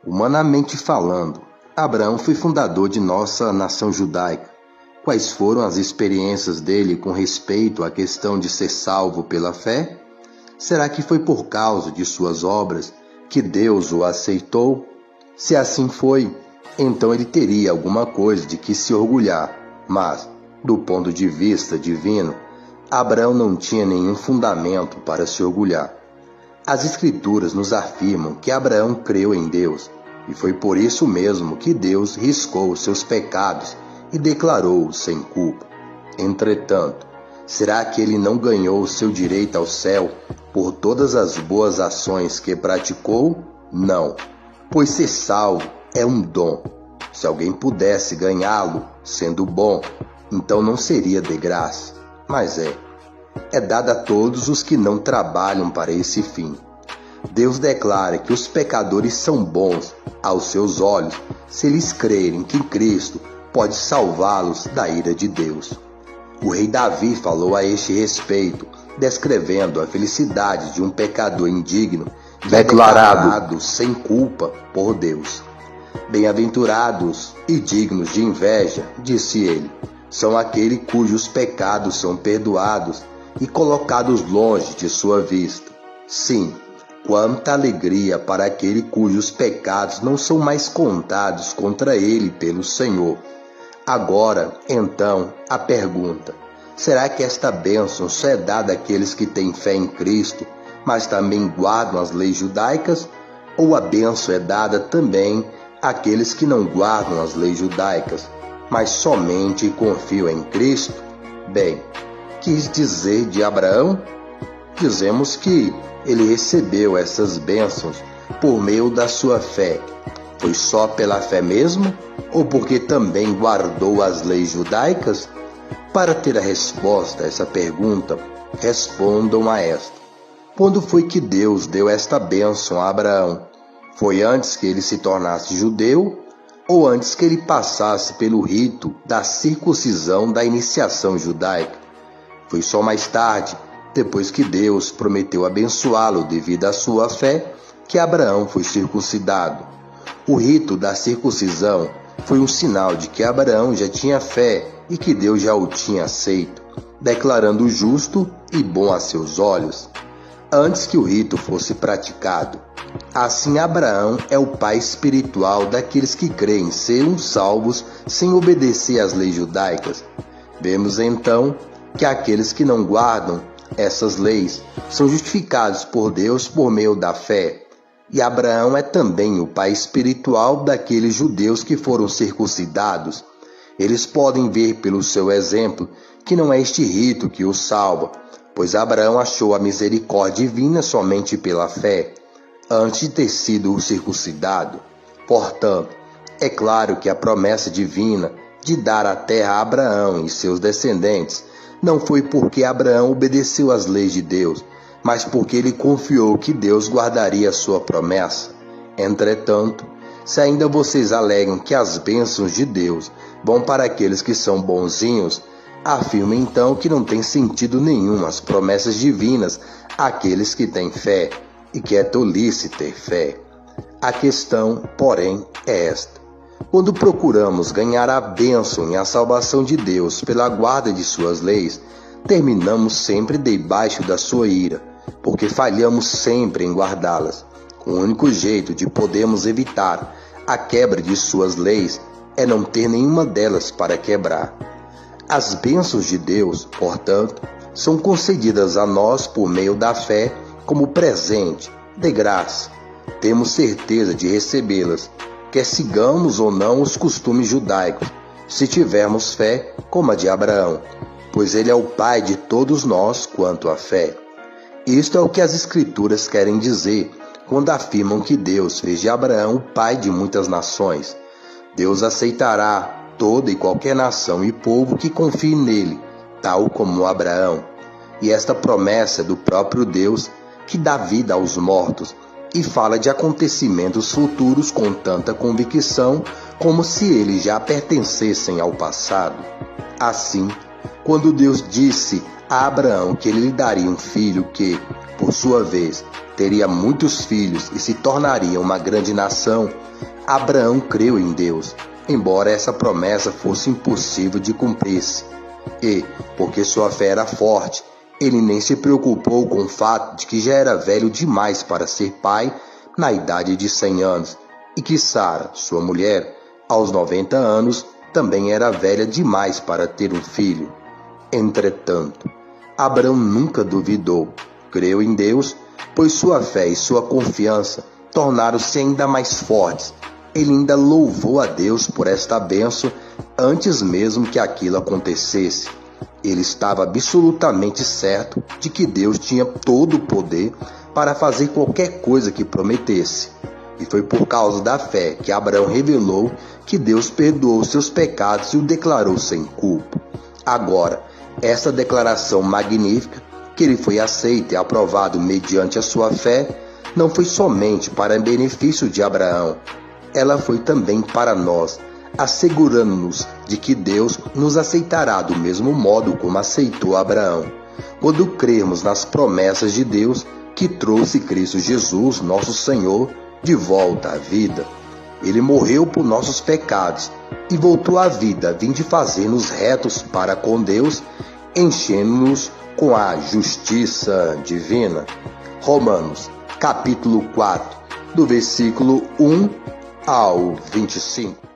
Humanamente falando, Abraão foi fundador de nossa nação judaica. Quais foram as experiências dele com respeito à questão de ser salvo pela fé? Será que foi por causa de suas obras que Deus o aceitou? Se assim foi, então ele teria alguma coisa de que se orgulhar. Mas, do ponto de vista divino, Abraão não tinha nenhum fundamento para se orgulhar. As Escrituras nos afirmam que Abraão creu em Deus, e foi por isso mesmo que Deus riscou os seus pecados e declarou-o sem culpa. Entretanto, será que ele não ganhou o seu direito ao céu por todas as boas ações que praticou? Não, pois ser salvo é um dom. Se alguém pudesse ganhá-lo sendo bom, então não seria de graça, mas é dado a todos os que não trabalham para esse fim. Deus declara que os pecadores são bons aos seus olhos se eles crerem que Cristo pode salvá-los da ira de Deus. O rei Davi falou a este respeito, descrevendo a felicidade de um pecador indigno declarado sem culpa por Deus. Bem-aventurados e dignos de inveja, disse ele, são aqueles cujos pecados são perdoados e colocados longe de sua vista. Sim, quanta alegria para aquele cujos pecados não são mais contados contra ele pelo Senhor. Agora, então, a pergunta: será que esta bênção só é dada àqueles que têm fé em Cristo, mas também guardam as leis judaicas? Ou a bênção é dada também àqueles que não guardam as leis judaicas, mas somente confiam em Cristo? Bem, quis dizer de Abraão? Dizemos que ele recebeu essas bênçãos por meio da sua fé. Foi só pela fé mesmo? Ou porque também guardou as leis judaicas? Para ter a resposta a essa pergunta, respondam a esta. Quando foi que Deus deu esta bênção a Abraão? Foi antes que ele se tornasse judeu ou antes que ele passasse pelo rito da circuncisão da iniciação judaica? Foi só mais tarde, depois que Deus prometeu abençoá-lo devido à sua fé, que Abraão foi circuncidado. O rito da circuncisão foi um sinal de que Abraão já tinha fé e que Deus já o tinha aceito, declarando justo e bom a seus olhos, antes que o rito fosse praticado. Assim, Abraão é o pai espiritual daqueles que creem serem salvos sem obedecer às leis judaicas. Vemos então que aqueles que não guardam essas leis são justificados por Deus por meio da fé. E Abraão é também o pai espiritual daqueles judeus que foram circuncidados. Eles podem ver pelo seu exemplo que não é este rito que os salva, pois Abraão achou a misericórdia divina somente pela fé, antes de ter sido circuncidado. Portanto, é claro que a promessa divina de dar a terra a Abraão e seus descendentes não foi porque Abraão obedeceu às leis de Deus, mas porque ele confiou que Deus guardaria a sua promessa. Entretanto, se ainda vocês alegam que as bênçãos de Deus vão para aqueles que são bonzinhos, afirma então que não tem sentido nenhum as promessas divinas àqueles que têm fé, e que é tolice ter fé. A questão, porém, é esta. Quando procuramos ganhar a bênção e a salvação de Deus pela guarda de suas leis, terminamos sempre debaixo da sua ira, porque falhamos sempre em guardá-las. O único jeito de podermos evitar a quebra de suas leis é não ter nenhuma delas para quebrar. As bênçãos de Deus, portanto, são concedidas a nós por meio da fé como presente, de graça. Temos certeza de recebê-las, quer sigamos ou não os costumes judaicos, se tivermos fé como a de Abraão, pois ele é o pai de todos nós quanto à fé. Isto é o que as Escrituras querem dizer quando afirmam que Deus fez de Abraão o pai de muitas nações. Deus aceitará toda e qualquer nação e povo que confie nele, tal como Abraão. E esta promessa é do próprio Deus, que dá vida aos mortos e fala de acontecimentos futuros com tanta convicção como se eles já pertencessem ao passado. Assim, quando Deus disse a Abraão que ele lhe daria um filho que, por sua vez, teria muitos filhos e se tornaria uma grande nação, Abraão creu em Deus, embora essa promessa fosse impossível de cumprir-se. E, porque sua fé era forte, ele nem se preocupou com o fato de que já era velho demais para ser pai na idade de 100 anos, e que Sara, sua mulher, aos 90 anos, também era velha demais para ter um filho. Entretanto, Abraão nunca duvidou, creu em Deus, pois sua fé e sua confiança tornaram-se ainda mais fortes. Ele ainda louvou a Deus por esta bênção antes mesmo que aquilo acontecesse. Ele estava absolutamente certo de que Deus tinha todo o poder para fazer qualquer coisa que prometesse. E foi por causa da fé que Abraão revelou que Deus perdoou seus pecados e o declarou sem culpa. Agora, essa declaração magnífica, que ele foi aceito e aprovado mediante a sua fé, não foi somente para benefício de Abraão, ela foi também para nós, assegurando-nos de que Deus nos aceitará do mesmo modo como aceitou Abraão, quando crermos nas promessas de Deus que trouxe Cristo Jesus, nosso Senhor, de volta à vida. Ele morreu por nossos pecados e voltou à vida a fim de fazer-nos retos para com Deus, enchendo-nos com a justiça divina. Romanos, capítulo 4, do versículo 1 ao 25.